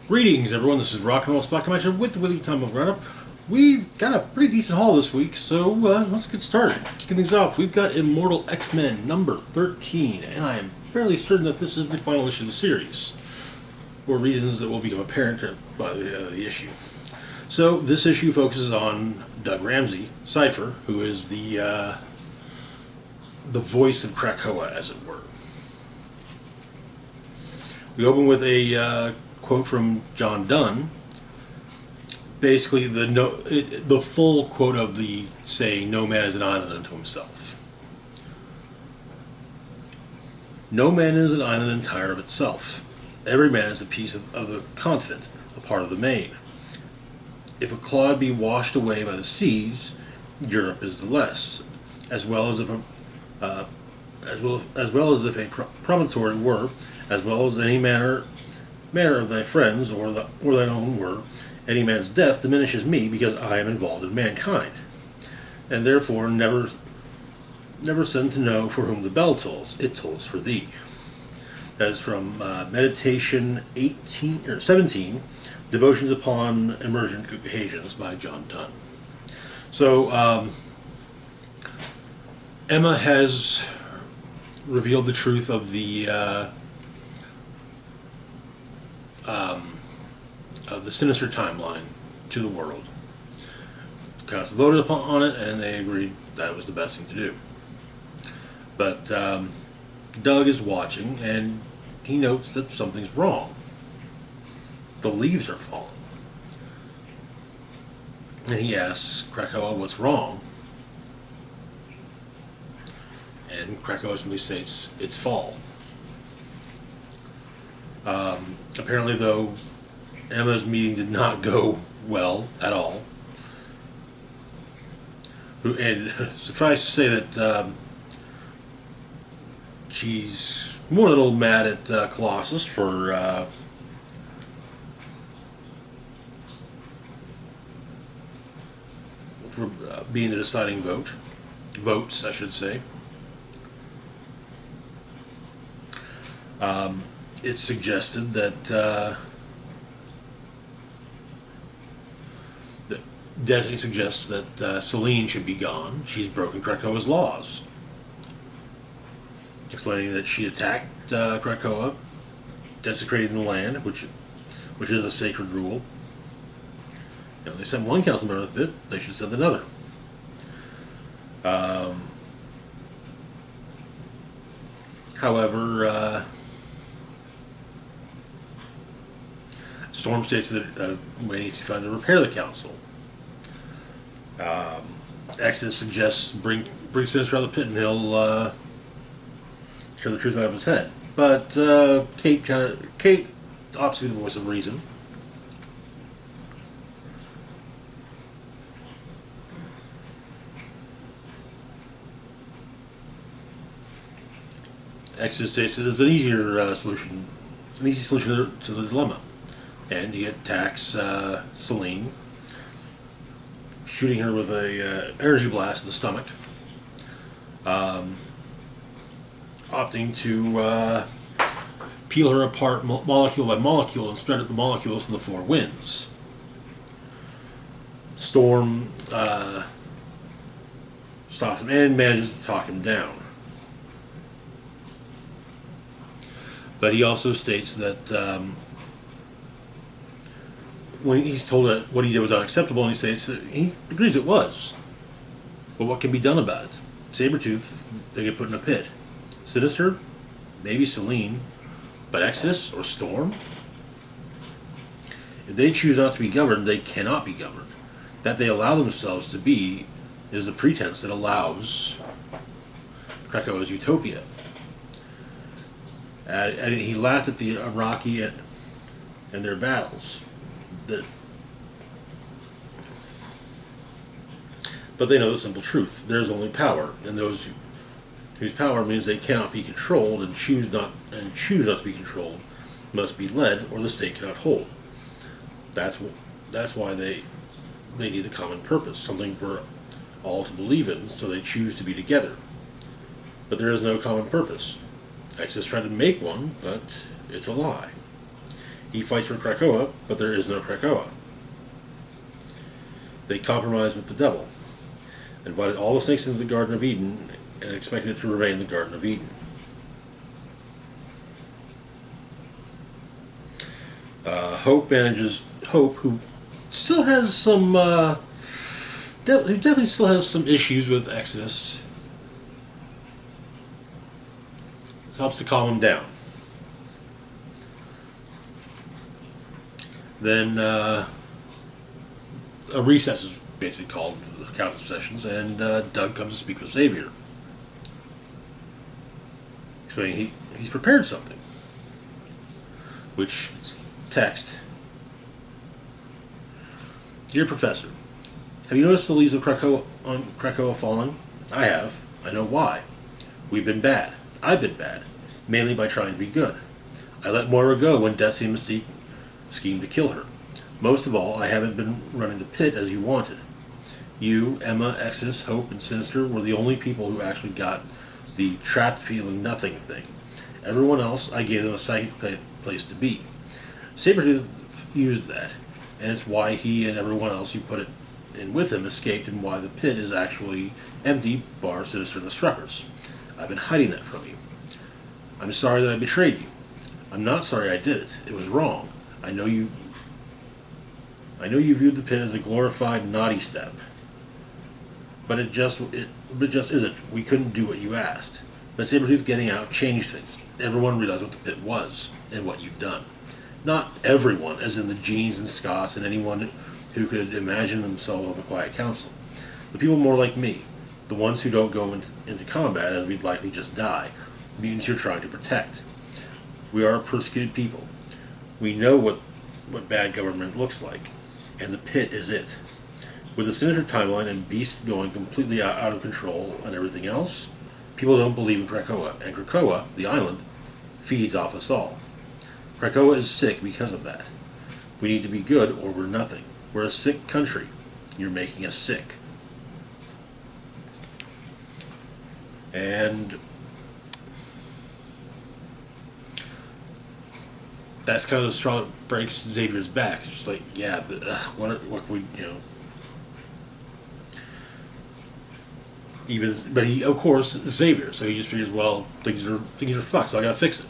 Greetings, everyone. This is Rock and Roll Spot Convention with the Weekly Comic Roundup. We've got a pretty decent haul this week, so let's get started. Kicking things off, we've got Immortal X-Men number 13, and I am fairly certain that this is the final issue of the series, for reasons that will become apparent by the issue. So this issue focuses on Doug Ramsey, Cypher, who is the voice of Krakoa, as it were. We open with a quote from John Dunn. Basically, the full quote of the saying, "No man is an island unto himself." No man is an island entire of itself. Every man is a piece of the continent, a part of the main. If a clod be washed away by the seas, Europe is the less, as well as if a promontory were, as well as any manner of thy friends or thine own were. Any man's death diminishes me, because I am involved in mankind, and therefore never send to know for whom the bell tolls. It tolls for thee. That is from Meditation 18 or 17, Devotions upon Emergent Occasions by John Dunn. So Emma has revealed the truth of the sinister timeline to the world. The council voted upon it, and they agreed that it was the best thing to do. But Doug is watching, and he notes that something's wrong. The leaves are falling. And he asks Krakoa what's wrong. And Krakoa simply states it's fall. Apparently, though, Emma's meeting did not go well at all. And suffice to say that she's more than a little mad at Colossus for being the deciding votes, I should say. It's suggested that Destiny suggests that Selene should be gone. She's broken Krakoa's laws, explaining that she attacked Krakoa, desecrating the land, which is a sacred rule. You know, they sent one council member with it; they should send another. However, Storm states that we need to find to repair the council. Exodus suggests bring Sinister out of the pit, and he'll turn the truth out of his head. But Kate obviously the voice of reason. Exodus states that there's an easy solution to the dilemma, and he attacks Selene, shooting her with a energy blast in the stomach, opting to peel her apart molecule by molecule and spread the molecules in the four winds. Storm stops him and manages to talk him down. But he also states that when he's told that what he did was unacceptable, and he states that he agrees it was. But what can be done about it? Sabretooth, they get put in a pit. Sinister, maybe Selene, but Exodus or Storm? If they choose not to be governed, they cannot be governed. That they allow themselves to be is the pretense that allows Krakoa's utopia. And he laughed at the Iraqi and their battles. But they know the simple truth. There is only power, and those whose power means they cannot be controlled and choose not to be controlled must be led, or the state cannot hold. That's why they need a common purpose, something for all to believe in, so they choose to be together. But there is no common purpose. Exodus tried to make one, but it's a lie. He fights for Krakoa, but there is no Krakoa. They compromised with the devil, invited all the snakes into the Garden of Eden, and expected it to remain the Garden of Eden. Hope, who still has some, who definitely still has some issues with Exodus, helps to calm him down. Then a recess is basically called, the council sessions, and Doug comes to speak with Xavier, explaining he's prepared something, which text. Dear Professor, have you noticed the leaves of Krakoa falling? I have. I know why. We've been bad. I've been bad, mainly by trying to be good. I let Moira go when Destiny and Mystique schemed to kill her. Most of all, I haven't been running the pit as you wanted. You, Emma, Exodus, Hope, and Sinister were the only people who actually got the trapped feeling nothing thing. Everyone else, I gave them a psychic place to be. Sabretooth used that, and it's why he and everyone else who put it in with him escaped, and why the pit is actually empty, bar Sinister and the Struckers. I've been hiding that from you. I'm sorry that I betrayed you. I'm not sorry I did it. It was wrong. I know you viewed the pit as a glorified naughty step, but it just isn't. We couldn't do what you asked. But Sabretooth getting out changed things. Everyone realized what the pit was and what you'd done. Not everyone, as in the Jeans and Scotts and anyone who could imagine themselves on the Quiet Council. The people more like me, the ones who don't go into combat as we'd likely just die, the mutants you're trying to protect. We are a persecuted people. We know what bad government looks like, and the pit is it. With the Sinister timeline and Beast going completely out of control and everything else, people don't believe in Krakoa, and Krakoa, the island, feeds off us all. Krakoa is sick because of that. We need to be good or we're nothing. We're a sick country. You're making us sick. And that's kind of the straw that breaks Xavier's back. It's just like, yeah, but, what can we, but he, of course, is Xavier, so he just figures, well, things are fucked, so I gotta fix it.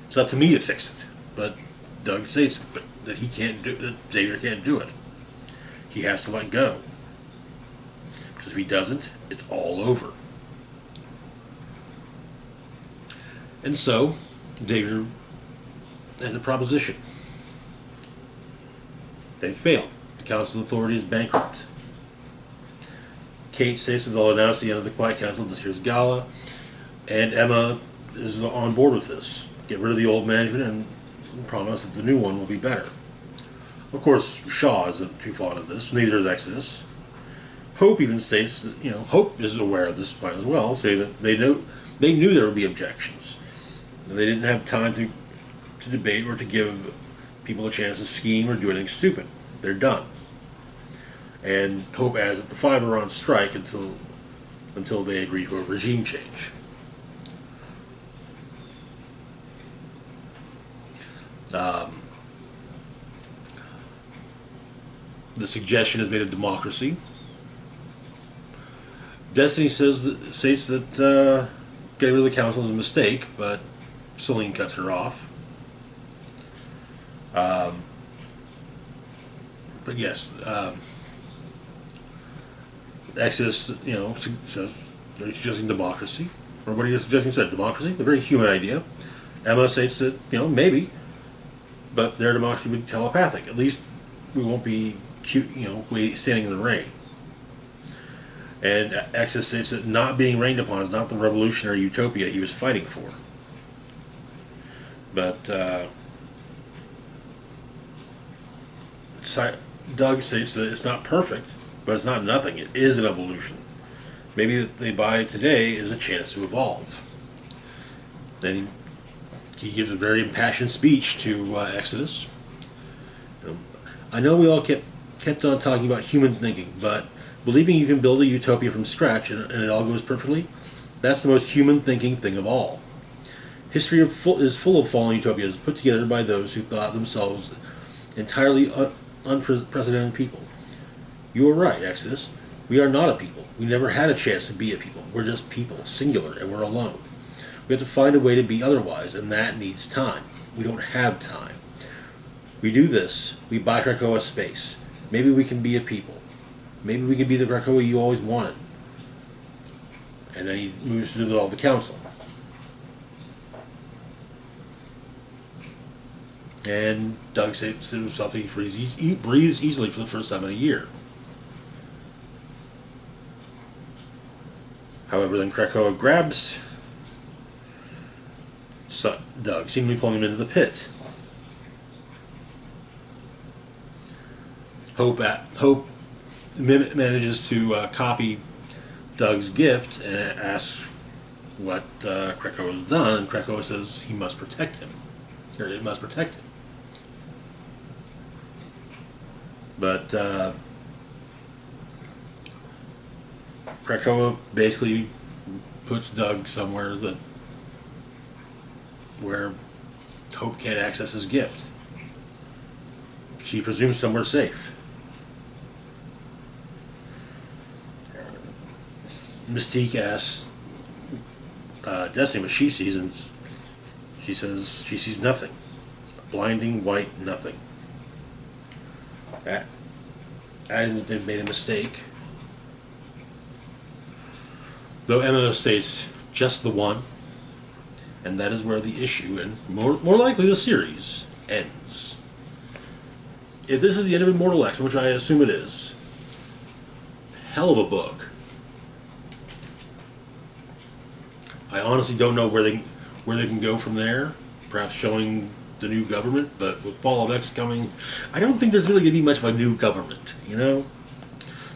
It's up to me to fix it. But Doug says that Xavier can't do it. He has to let go. Because if he doesn't, it's all over. And so, Xavier has a proposition. They failed. The Council Authority is bankrupt. Kate says that they'll announce the end of the Quiet Council this year's gala, and Emma is on board with this. Get rid of the old management and promise that the new one will be better. Of course, Shaw isn't too fond of this, neither is Exodus. Hope even states that, Hope is aware of this plan as well, saying that they knew there would be objections. And they didn't have time to debate or to give people a chance to scheme or do anything stupid. They're done. And Hope adds that the Five are on strike until they agree to a regime change. The suggestion is made of democracy. Destiny states that getting rid of the council is a mistake, but Celine cuts her off. But yes, Exodus, says they're suggesting democracy. Or what are you suggesting? Said democracy, a very human idea. Emma states that maybe, but their democracy would be telepathic. At least we won't be cute, standing in the rain. And Exodus states that not being rained upon is not the revolutionary utopia he was fighting for. But Doug says that it's not perfect, but it's not nothing. It is an evolution. Maybe what they buy today is a chance to evolve. Then he gives a very impassioned speech to Exodus. I know we all kept on talking about human thinking, but believing you can build a utopia from scratch and it all goes perfectly, that's the most human thinking thing of all. History is full of fallen utopias put together by those who thought themselves entirely unprecedented people. You are right, Exodus. We are not a people. We never had a chance to be a people. We're just people, singular, and we're alone. We have to find a way to be otherwise, and that needs time. We don't have time. We do this. We buy Krakoa space. Maybe we can be a people. Maybe we can be the Krakoa you always wanted. And then he moves to dissolve the council. And Doug says to himself he breathes easily for the first time in a year. However, then Krakoa grabs Doug, seemingly pulling him into the pit. Hope manages to copy Doug's gift and asks what Krakoa has done, and Krakoa says he must protect him. Or it must protect him. But Krakoa basically puts Doug somewhere where Hope can't access his gift. She presumes somewhere safe. Mystique asks Destiny what she sees, and she says she sees nothing. A blinding white nothing. And they've made a mistake. Though Emma states just the one, and that is where the issue, and more likely the series, ends. If this is the end of Immortal X, which I assume it is, hell of a book. I honestly don't know where they can go from there. Perhaps showing the new government, but with Ball of X coming, I don't think there's really going to be much of a new government, you know?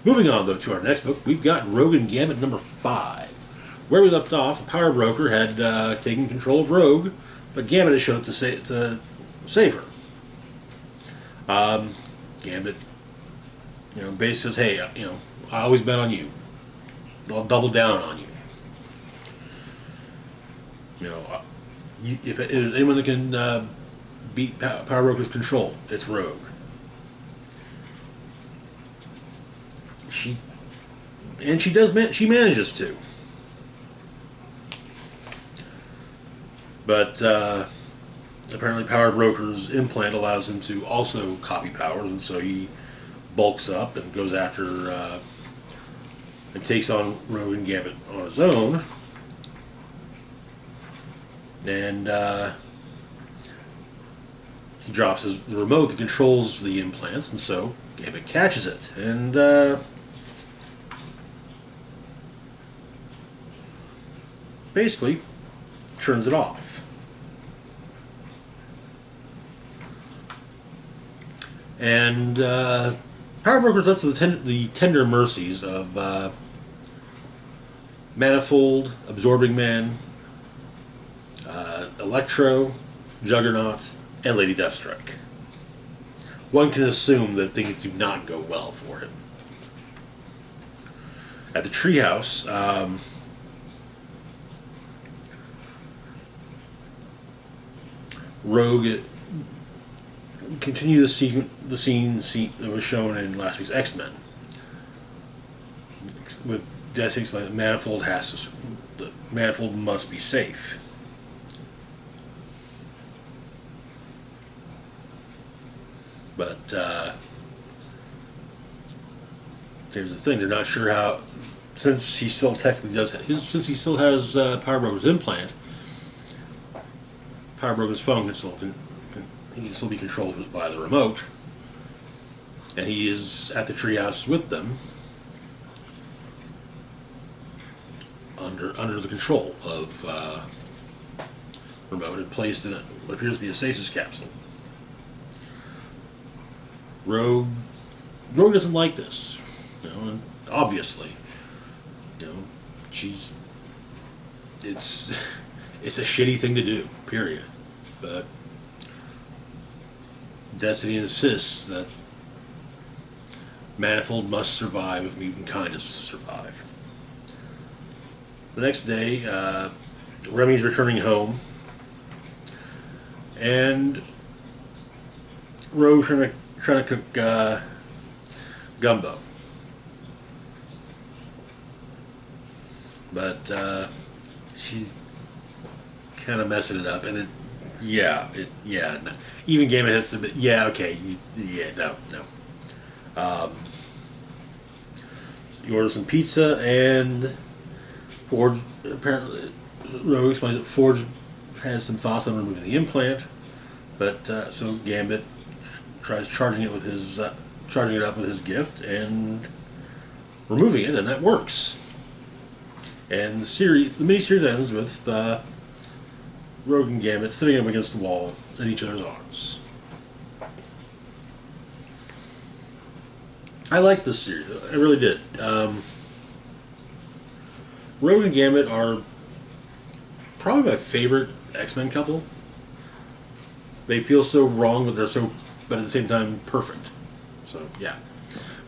Moving on, though, to our next book, we've got Rogue and Gambit number 5. Where we left off, the Power Broker had taken control of Rogue, but Gambit had shown up to save her. Gambit, basically says, hey, I always bet on you. I'll double down on you. If anyone that can beat Power Broker's control, it's Rogue. She manages to. But apparently Power Broker's implant allows him to also copy powers, and so he bulks up and goes after and takes on Rogue and Gambit on his own. And he drops the remote that controls the implants, and so Gambit catches it. And basically turns it off. And Power Broker's up to the tender mercies of Manifold, Absorbing Man, Electro, Juggernaut, and Lady Deathstrike. One can assume that things do not go well for him. At the treehouse, Rogue continue the scene that was shown in last week's X-Men, with Deathstrike saying that Manifold must be safe. But here's the thing: they're not sure how, since he still technically since he still has Power Broker's implant. Power Broker's phone can still be controlled by the remote, and he is at the treehouse with them, under the control of remote, and placed in what appears to be a stasis capsule. Rogue doesn't like this, and obviously, it's a shitty thing to do, period. But Destiny insists that Manifold must survive if mutant kind is to survive. The next day, Remy's returning home, and Rogue trying to cook gumbo. But she's kind of messing it up, and no. Even Gambit has to admit, no. You order some pizza, and Forge apparently Rogue explains that Forge has some thoughts on removing the implant, but so Gambit tries charging it up with his gift and removing it, and that works. And the miniseries ends with Rogue and Gambit sitting up against the wall in each other's arms. I liked this series. I really did. Rogue and Gambit are probably my favorite X-Men couple. They feel so wrong, but at the same time, perfect. So, yeah.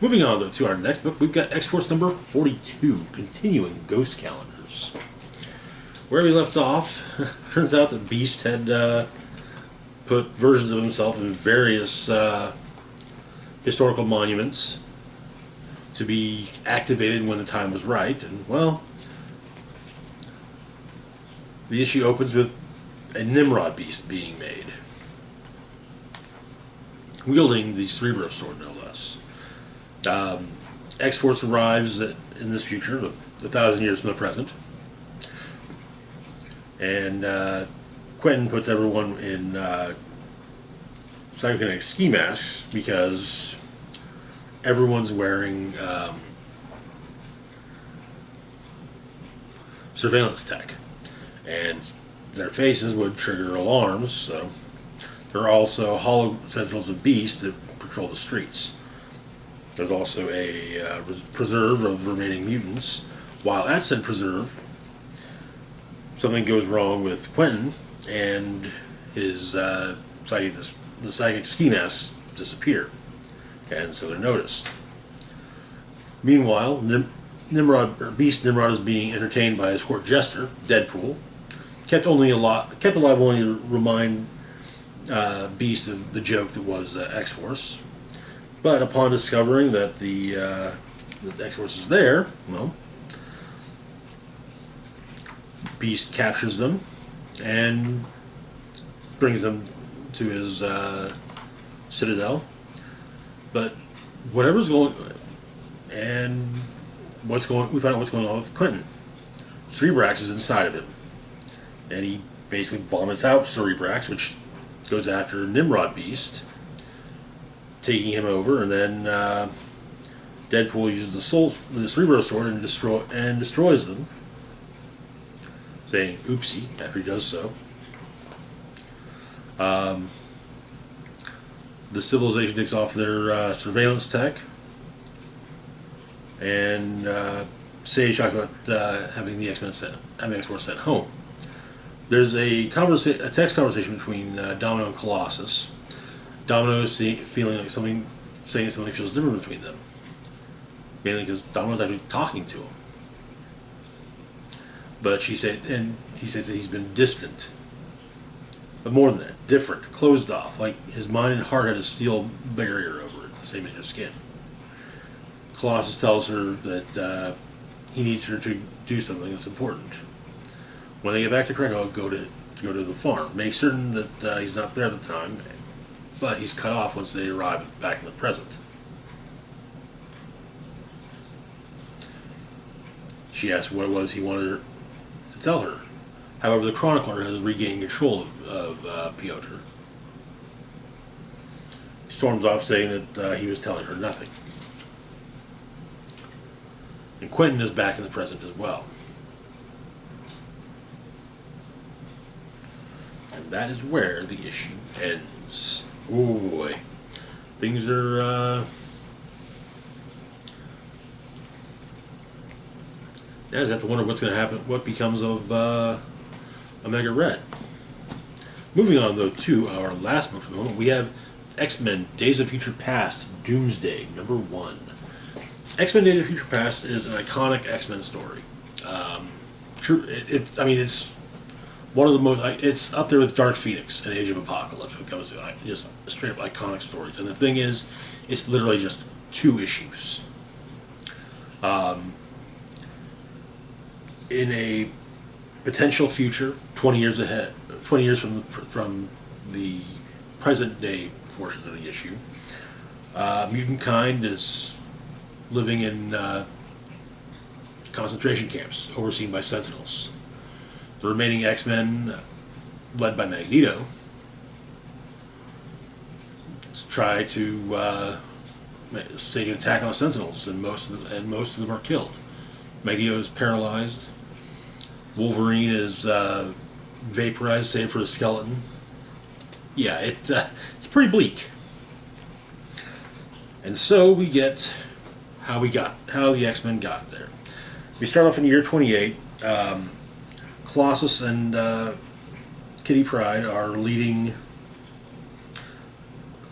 Moving on, though, to our next book, we've got X-Force number 42, continuing Ghost Calendars. Where we left off, turns out that Beast had put versions of himself in various historical monuments to be activated when the time was right, and, well, the issue opens with a Nimrod Beast being made, wielding the Cerebro sword, no less. X-Force arrives in this future, 1,000 years from the present, and Quentin puts everyone in psychokinetic ski masks because everyone's wearing surveillance tech, and their faces would trigger alarms, so there are also hollow sentinels of Beast that patrol the streets. There's also a preserve of remaining mutants. While at said preserve, something goes wrong with Quentin, and his the psychic ski masks disappear, and so they're noticed. Meanwhile, Beast Nimrod is being entertained by his court jester, Deadpool, kept alive only to remind Beast of the joke that was X-Force. But upon discovering that the X-Force is there, well, Beast captures them and brings them to his citadel. But whatever's going on, and we find out what's going on with Quentin. Cerebrax is inside of him, and he basically vomits out Cerebrax, which goes after Nimrod Beast, taking him over, and then Deadpool uses the Cerebro sword and destroys them, saying "oopsie" after he does so. The civilization takes off their surveillance tech, and Sage talks about having the X-Force sent home. There's a text conversation between Domino and Colossus. Domino is feeling like saying something feels different between them, mainly because Domino's actually talking to him. But he says that he's been distant. But more than that, different, closed off, like his mind and heart had a steel barrier over it, the same as your skin. Colossus tells her that he needs her to do something that's important. When they get back to Krakow, go to the farm. Make certain that he's not there at the time, but he's cut off once they arrive back in the present. She asks what it was he wanted her to tell her. However, the Chronicler has regained control of Piotr. He storms off saying that he was telling her nothing. And Quentin is back in the present as well. And that is where the issue ends. Oh boy. Things are, now I have to wonder what's going to happen, what becomes of Omega Red. Moving on, though, to our last book for the moment, we have X-Men Days of Future Past, Doomsday, #1. X-Men Days of Future Past is an iconic X-Men story. It's one of the most. It's up there with Dark Phoenix and Age of Apocalypse when it comes to just straight up iconic stories. And the thing is, it's literally just 2 issues. In a potential future, 20 years ahead, 20 years from the present day portions of the issue, mutant kind is living in concentration camps overseen by Sentinels. The remaining X-Men, led by Magneto, try to stage an attack on the Sentinels, and most of them are killed. Magneto is paralyzed. Wolverine is vaporized, save for the skeleton. Yeah, it's pretty bleak. And so we get how the X-Men got there. We start off in year 28. Colossus and Kitty Pryde are leading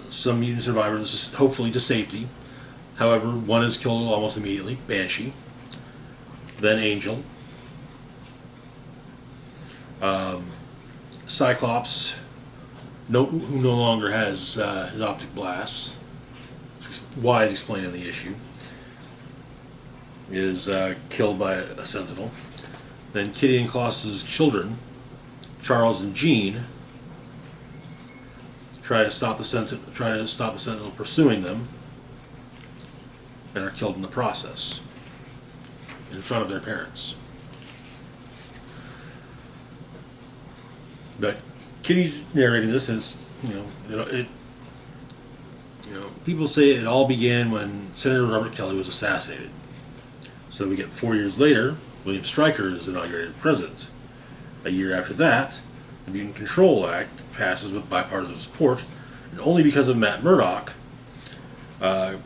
some mutant survivors, hopefully to safety. However, one is killed almost immediately, Banshee. Then Angel. Cyclops, who no longer has his optic blasts, why is explained in the issue, is killed by a Sentinel. Then Kitty and Colossus's children, Charles and Jean, try to stop the Sentinel pursuing them, and are killed in the process, in front of their parents. But Kitty's narrating this as, people say it all began when Senator Robert Kelly was assassinated. So we get 4 years later, William Stryker is inaugurated president. A year after that, the Mutant Control Act passes with bipartisan support, and only because of Matt Murdock,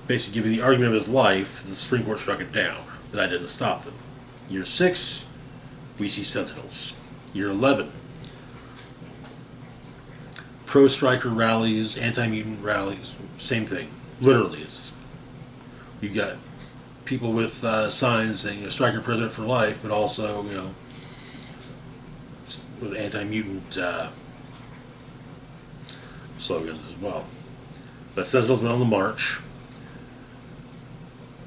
basically giving the argument of his life, the Supreme Court struck it down. But that didn't stop them. Year 6, we see Sentinels. Year 11, pro-Stryker rallies, anti-mutant rallies, same thing. Literally, you got people with signs saying Stryker president for life, but also with anti-mutant slogans as well. The Sentinels went on the march.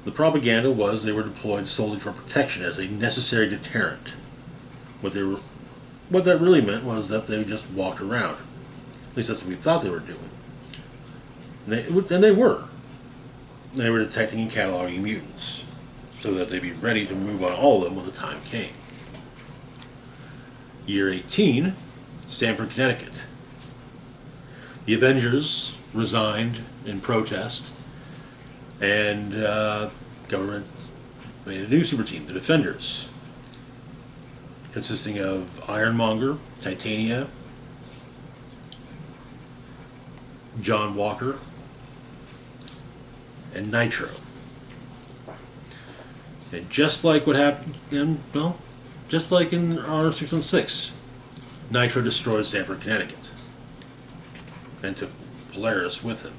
The propaganda was they were deployed solely for protection as a necessary deterrent. What that really meant was that they just walked around. At least that's what we thought they were doing. And they were. They were detecting and cataloging mutants so that they'd be ready to move on all of them when the time came. Year 18, Stamford, Connecticut. The Avengers resigned in protest, and government made a new super team, the Defenders, consisting of Ironmonger, Titania, John Walker, and Nitro. And just like what happened, just like in R616, Nitro destroyed Stamford, Connecticut, and took Polaris with him.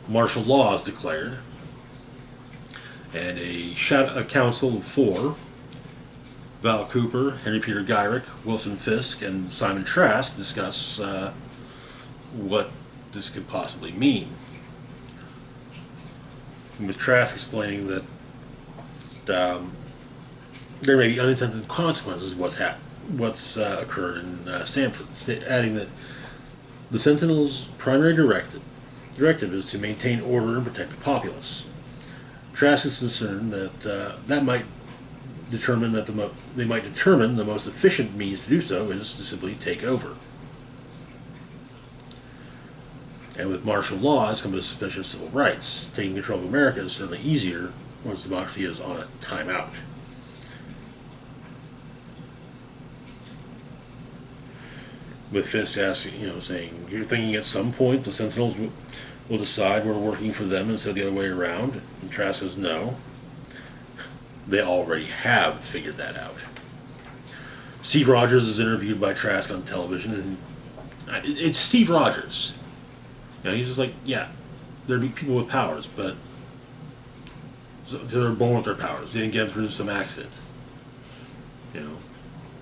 Martial law is declared, and a council of 4, Val Cooper, Henry Peter Gyrick, Wilson Fisk, and Simon Trask, discuss what this could possibly mean. With Trask explaining that there may be unintended consequences of what's occurred in Stamford, adding that the Sentinel's primary directive is to maintain order and protect the populace. Trask is concerned that they might determine the most efficient means to do so is to simply take over. And with martial law has come a suspension of civil rights. Taking control of America is certainly easier once democracy is on a timeout. With Fisk asking, saying, you're thinking at some point the Sentinels will decide we're working for them instead of the other way around? And Trask says no. They already have figured that out. Steve Rogers is interviewed by Trask on television, and it's Steve Rogers. He's just like, yeah, there'd be people with powers, but they're born with their powers. They didn't get through some accident.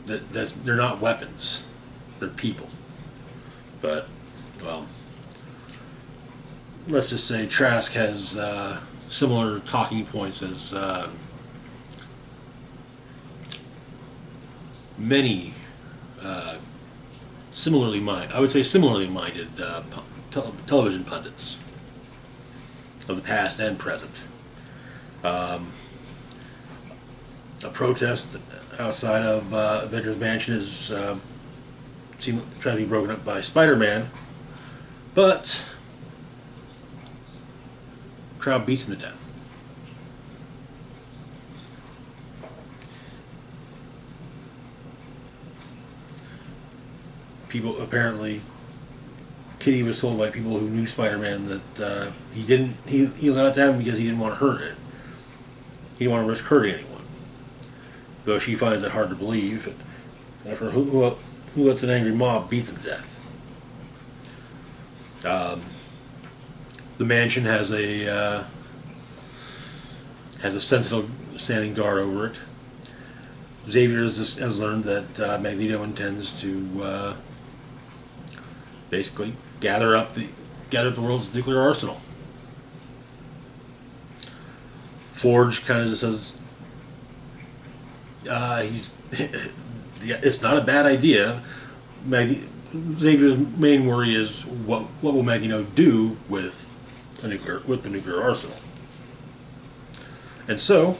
they're not weapons, they're people. But, well, let's just say Trask has similar talking points as many similarly minded television pundits of the past and present. A protest outside of Avengers Mansion is trying to be broken up by Spider-Man, but the crowd beats him to death. People apparently, Kitty was told by people who knew Spider-Man that he allowed it to happen because he didn't want to hurt it. He didn't want to risk hurting anyone. Though she finds it hard to believe. After who lets an angry mob beat him to death? The mansion has a sentinel standing guard over it. Xavier has learned that Magneto intends to basically gather up the world's nuclear arsenal. Forge kind of just says it's not a bad idea. Xavier's main worry is what will Magneto do with the nuclear arsenal. And so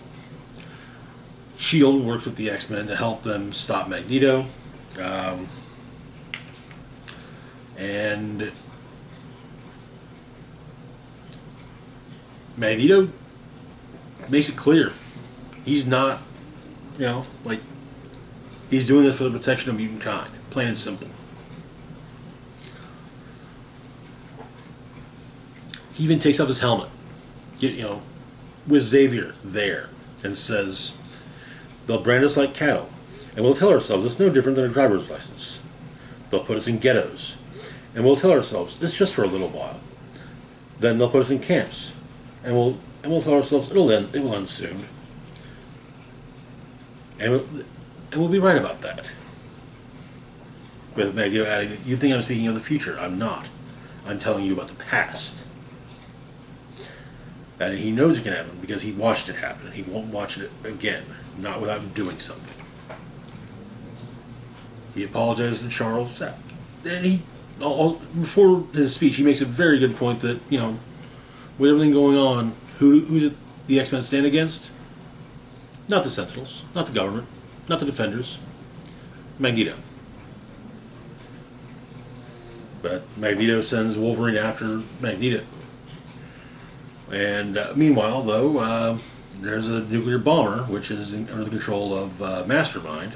SHIELD works with the X-Men to help them stop Magneto. And Magneto makes it clear he's not, he's doing this for the protection of mutant kind, plain and simple. He even takes off his helmet, with Xavier there, and says, "They'll brand us like cattle, and we'll tell ourselves it's no different than a driver's license. They'll put us in ghettos, and we'll tell ourselves it's just for a little while. Then they'll put us in camps, and we'll tell ourselves it will end soon. And we'll be right about that." With Magneto adding, "You think I'm speaking of the future? I'm not. I'm telling you about the past." And he knows it can happen because he watched it happen, and he won't watch it again, not without doing something. He apologizes to Charles, and before his speech, he makes a very good point that, with everything going on, who did the X-Men stand against? Not the Sentinels, not the government, not the Defenders. Magneto. But Magneto sends Wolverine after Magneto. And meanwhile, though, there's a nuclear bomber, which is under the control of Mastermind.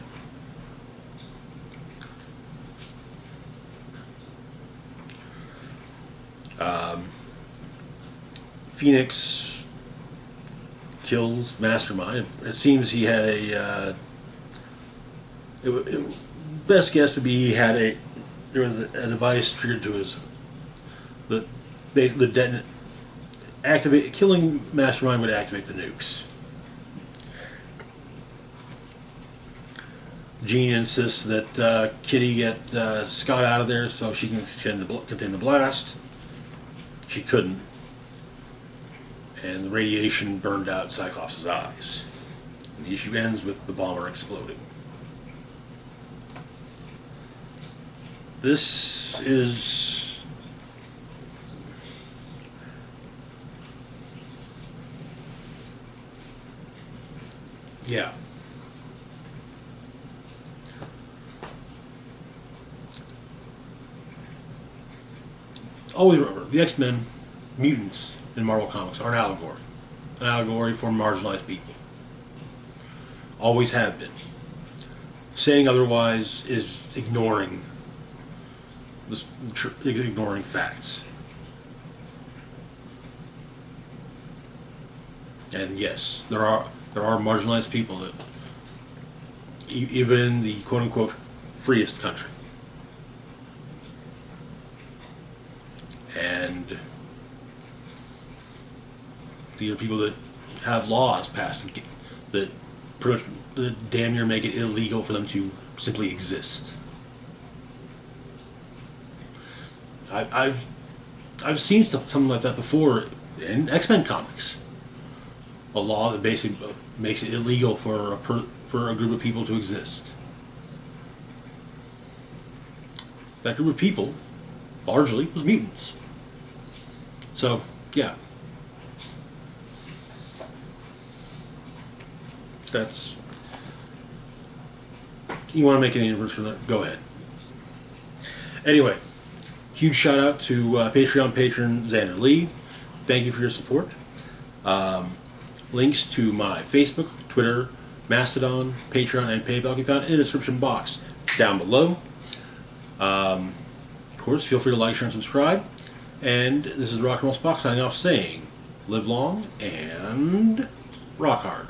Phoenix kills Mastermind. It seems he had best guess would be there was a device triggered to killing Mastermind would activate the nukes. Jean insists that Kitty get Scott out of there so she can contain the blast. She couldn't. And the radiation burned out Cyclops' eyes. And the issue ends with the bomber exploding. This is... yeah. Always remember, the X-Men, mutants in Marvel Comics, are an allegory for marginalized people. Always have been. Saying otherwise is ignoring facts. And yes, there are marginalized people that, even in the quote-unquote freest country. And these are people that have laws passed that pretty much damn near make it illegal for them to simply exist. I've seen something like that before in X-Men comics. A law that basically makes it illegal for a group of people to exist. That group of people, largely, was mutants. So, yeah. That's... You want to make an inverse for that? Go ahead. Anyway, huge shout out to Patreon patron Xander Lee. Thank you for your support. Links to my Facebook, Twitter, Mastodon, Patreon, and PayPal can be found in the description box down below. Of course, feel free to like, share, and subscribe. And this is Rock and Roll Spock signing off saying, live long and rock hard.